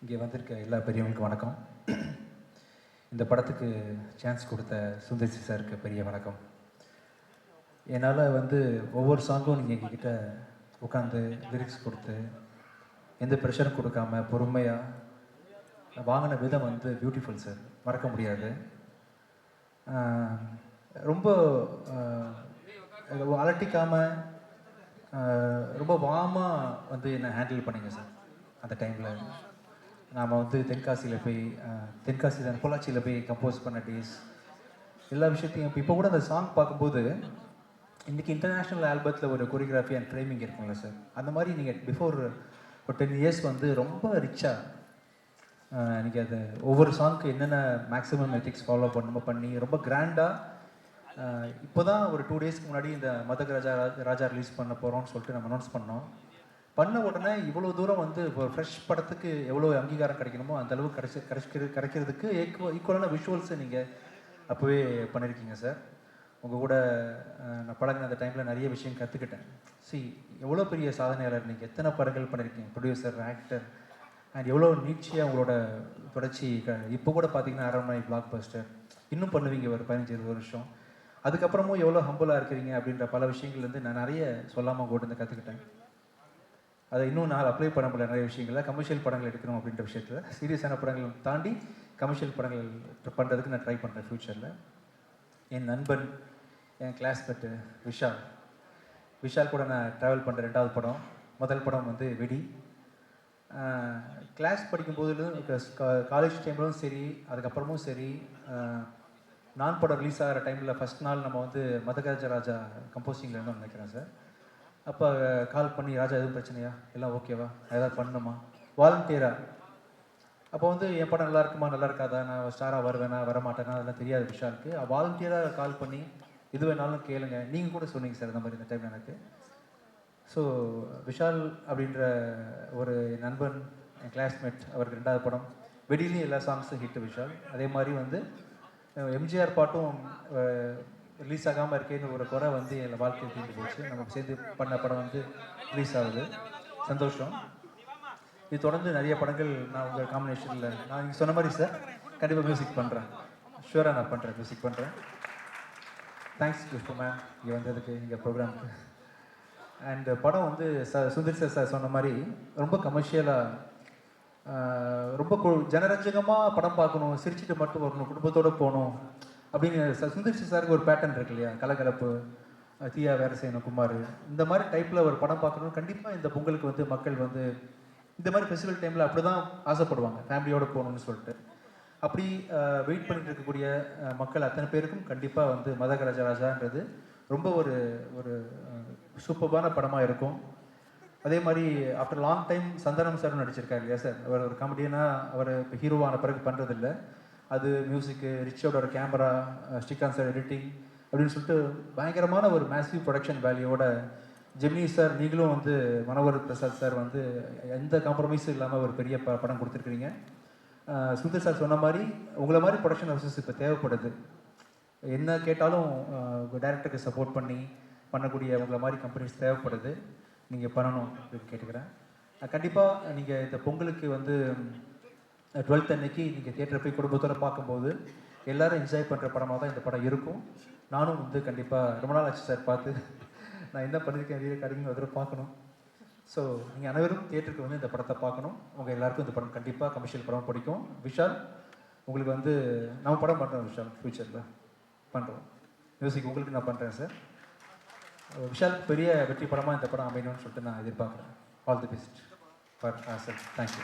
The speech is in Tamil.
இங்கே வந்திருக்க எல்லா பெரியவங்களுக்கும் வணக்கம். இந்த படத்துக்கு சான்ஸ் கொடுத்த சுந்தர்சி சாருக்கு பெரிய வணக்கம். என்னால் ஒவ்வொரு சாங்கும் நீங்கள் எங்ககிட்ட உட்காந்து லிரிக்ஸ் கொடுத்து எந்த ப்ரெஷரும் கொடுக்காம பொறுமையாக வாங்கின விதம் பியூட்டிஃபுல் சார், மறக்க முடியாது. ரொம்ப அலட்டிக்காமல் ரொம்ப வார்மாக என்னை ஹேண்டில் பண்ணிங்க சார். அந்த டைமில் நாம் தென்காசியில் போய் தென்காசி தான் பொள்ளாச்சியில் போய் கம்போஸ் பண்ண டேஸ் எல்லா விஷயத்தையும் இப்போ கூட அந்த சாங் பார்க்கும்போது இன்றைக்கி இன்டர்நேஷ்னல் ஆல்பத்தில் ஒரு கொரியோகிராஃபி அண்ட் ஃப்ரேமிங் இருக்குங்களா சார், அந்த மாதிரி நீங்கள் பிஃபோர் ஒரு 10 இயர்ஸ் ரொம்ப ரிச்சாக நீங்கள் அதை ஒவ்வொரு சாங்க்கு என்னென்ன மேக்ஸிமம் எத்திக்ஸ் ஃபாலோ பண்ணணுமோ பண்ணி ரொம்ப கிராண்டாக இப்போ தான் ஒரு 2 டேஸ்க்கு முன்னாடி இந்த மதக ராஜா ரிலீஸ் பண்ண போகிறோம்னு சொல்லிட்டு நம்ம அனௌன்ஸ் பண்ணோம். பண்ண உடனே இவ்வளோ தூரம் ஒரு ஃப்ரெஷ் படத்துக்கு எவ்வளோ அங்கீகாரம் கிடைக்கணுமோ அந்த அளவுக்கு கிடைக்கிறதுக்கு ஈக்குவலான விஷுவல்ஸை நீங்கள் அப்போவே பண்ணியிருக்கீங்க சார். உங்கள் கூட நான் பழகின அந்த டைமில் நிறைய விஷயம் கற்றுக்கிட்டேன். எவ்வளோ பெரிய சாதனையாளர் நீங்கள், எத்தனை படங்கள் பண்ணியிருக்கீங்க, ப்ரொடியூசர், ஆக்டர், அண்ட் எவ்வளோ நீட்சியாக உங்களோட தொடர்ச்சி. இப்போ கூட பார்த்தீங்கன்னா அரண்மனை, பிளாக் பஸ்டர் இன்னும் பண்ணுவீங்க ஒரு 15-20 வருஷம். அதுக்கப்புறமும் எவ்வளோ ஹம்பிளாக இருக்கிறீங்க அப்படின்ற பல விஷயங்கள்லேருந்து நான் நிறைய சொல்லாமல் கூட கற்றுக்கிட்டேன். அதை இன்னும் நான் அப்ளை பண்ண முடியல. நிறைய விஷயங்களில் கமர்ஷியல் படங்கள் எடுக்கணும் அப்படின்ற விஷயத்தில் சீரியஸான படங்கள் தாண்டி கமர்ஷியல் படங்கள் பண்ணுறதுக்கு நான் ட்ரை பண்ணுறேன் ஃப்யூச்சரில். என் நண்பன், என் கிளாஸ்மேட்டு விஷால் கூட நான் ட்ராவல் பண்ணுற 2வது படம். முதல் படம் வெடி. கிளாஸ் படிக்கும்போது காலேஜ் டைம்லும் சரி, அதுக்கப்புறமும் சரி, நான் படம் ரிலீஸ் ஆகிற டைமில் ஃபஸ்ட் நாள் நம்ம மதகஜ ராஜா கம்போசிங்கில் இருந்தோம்னு நினைக்கிறேன் சார். அப்போ கால் பண்ணி, ராஜா எதுவும் பிரச்சனையா, எல்லாம் ஓகேவா, ஏதாவது பண்ணணுமா, வாலண்டியராக. அப்போ என் படம் நல்லா இருக்குமா, நல்லா இருக்காதா, நான் ஸ்டாராக வருவேனா வரமாட்டேனா அதெல்லாம் தெரியாது விஷாலுக்கு. வாலண்டியராக கால் பண்ணி எது வேணாலும் கேளுங்க. நீங்கள் கூட சொன்னீங்க சார் இந்த மாதிரி இந்த டைம் எனக்கு. ஸோ விஷால் அப்படின்ற ஒரு நண்பன், என் கிளாஸ்மேட், அவருக்கு 2வது படம் வெடியிலையும் எல்லா சாங்ஸும் ஹிட்டு விஷால். அதே மாதிரி எம்ஜிஆர் பாட்டும் ரிலீஸ் ஆகாமல் இருக்கேன்னு ஒரு குறை என் வாழ்க்கையை தீர்ந்து போச்சு. நம்ம சேர்ந்து பண்ண படம் ரிலீஸ் ஆகுது, சந்தோஷம். இது தொடர்ந்து நிறைய படங்கள் நான் உங்கள் காம்பினேஷனில் நான் நீங்கள் சொன்ன மாதிரி சார் கண்டிப்பாக மியூசிக் பண்ணுறேன். ஷூராக நான் பண்ணுறேன், மியூசிக் பண்ணுறேன். தேங்க்ஸ் கிருஷ்ண மேம் இங்கே வந்ததுக்கு, எங்கள் ப்ரோக்ராமுக்கு. அண்ட் படம் சுந்தர் சார் சொன்ன மாதிரி ரொம்ப கமர்ஷியலாக, ரொம்ப ஜனரஞ்சகமாக படம் பார்க்கணும், சிரிச்சுட்டு மட்டும் வரணும், குடும்பத்தோடு போகணும் அப்படின்னு சுந்தர் சாருக்கு ஒரு பேட்டர்ன் இருக்கு இல்லையா, கலகலப்பு, தீயா வேறு செய்யணும், குமார், இந்த மாதிரி டைப்பில் ஒரு படம் பார்க்கணும். கண்டிப்பாக இந்த பொங்கலுக்கு மக்கள் இந்த மாதிரி ஃபெஸ்டிவல் டைமில் அப்படி தான் ஆசைப்படுவாங்க, ஃபேமிலியோடு போகணுன்னு சொல்லிட்டு. அப்படி வெயிட் பண்ணிட்டு இருக்கக்கூடிய மக்கள் அத்தனை பேருக்கும் கண்டிப்பாக மதக ராஜான்றது ரொம்ப ஒரு ஒரு சூப்பர்பான படமாக இருக்கும். அதே மாதிரி after long time Santhanam sir நடிச்சிருக்காரு இல்லையா சார். அவர் ஒரு காமெடியனாக அவர் இப்போ ஹீரோவான பிறகு பண்ணுறதில்லை. அது மியூசிக்கு, ரிச்சோட கேமரா, ஸ்ரீகாந்த் சார் எடிட்டிங் அப்படின்னு சொல்லிட்டு பயங்கரமான ஒரு மேசிவ் ப்ரொடக்ஷன் வேல்யூவோட ஜெமினி சார், நீங்களும் மனோகர் பிரசாத் சார் எந்த காம்ப்ரமைஸும் இல்லாமல் ஒரு பெரிய படம் கொடுத்துருக்குறீங்க. சுந்தர் சார் சொன்ன மாதிரி உங்களை மாதிரி ப்ரொடக்ஷன் ஹவுசஸ் இப்போ தேவைப்படுது. என்ன கேட்டாலும் டைரக்டருக்கு சப்போர்ட் பண்ணக்கூடிய உங்களை மாதிரி கம்பெனிஸ் தேவைப்படுது. நீங்கள் பண்ணணும் அப்படின்னு கேட்டுக்கிறேன். கண்டிப்பாக நீங்கள் இந்த பொங்கலுக்கு 12th அன்னைக்கு நீங்கள் தியேட்டரை போய் குடும்பத்தோடு பார்க்கும்போது எல்லோரும் என்ஜாய் பண்ணுற படமாக தான் இந்த படம் இருக்கும். நானும் கண்டிப்பாக ரொம்ப நாள் ஆச்சு சார் பார்த்து, நான் என்ன பண்ணியிருக்கேன் வீடியோ கார்டிங் ஒரு பார்க்கணும். ஸோ நீங்கள் அனைவரும் தியேட்டருக்கு இந்த படத்தை பார்க்கணும். உங்கள் எல்லாருக்கும் இந்த படம் கண்டிப்பாக கமர்ஷியல் படம் பிடிக்கும். விஷால், உங்களுக்கு நம்ம படம் பண்ணுறோம் விஷால், ஃப்யூச்சரில் பண்ணுறோம். மியூசிக் உங்களுக்கு நான் பண்ணுறேன் சார். விஷாலுக்கு பெரிய வெற்றி படமாக இந்த படம் அமையணும்னு சொல்லிட்டு நான் எதிர்பார்க்குறேன். All the best for sir. Thank you.